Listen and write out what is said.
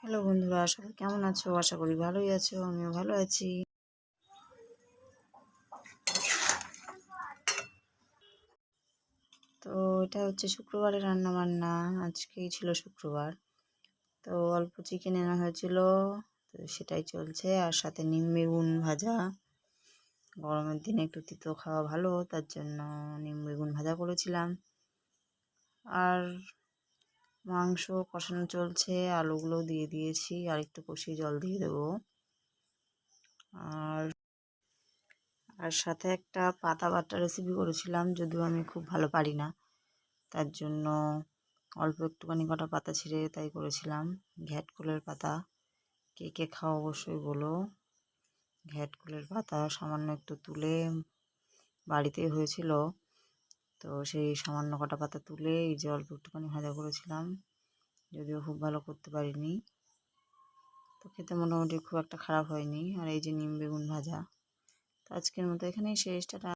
Hello বন্ধুরা, সবাই কেমন আছো? আশা করি ভালোই আছো। আমিও ভালো আছি। তো এটা হচ্ছে শুক্রবারের রান্না বান্না। আজকেই ছিল শুক্রবার, তো অল্প চিকেন আনা হয়েছিল, তো সেটাই চলছে। আর সাথে নিম বেগুন ভাজা। গরমের দিনে একটু তিতো খাওয়া ভালো, তার জন্য নিম বেগুন ভাজা করেছিলাম। আর মাংস কষানো চলছে, আলুগুলো দিয়ে দিয়েছি, আর একটু কষিয়ে জল দিয়ে দেবো। আর সাথে একটা পাতা বাটা রেসিপি করেছিলাম, যদিও আমি খুব ভালো পারি না, তার জন্য অল্প একটুখানি কটা পাতা ছিঁড়ে তাই করেছিলাম। ঘ্যাটকুলের পাতা, কে কে খাও অবশ্যই বলো। ঘ্যাটকুলের পাতা সামান্য একটু তুলে, বাড়িতেই হয়েছিল, তো সেই সামান্য কটা পাতা তুলে এই যে অল্প একটুখানি ভাজা করেছিলাম, যদিও খুব ভালো করতে পারিনি, তো খেতে মোটামুটি খুব একটা খারাপ হয়নি। আর এই যে নিম বেগুন ভাজা। তো আজকের মতো এখানেই শেষ, টাটা।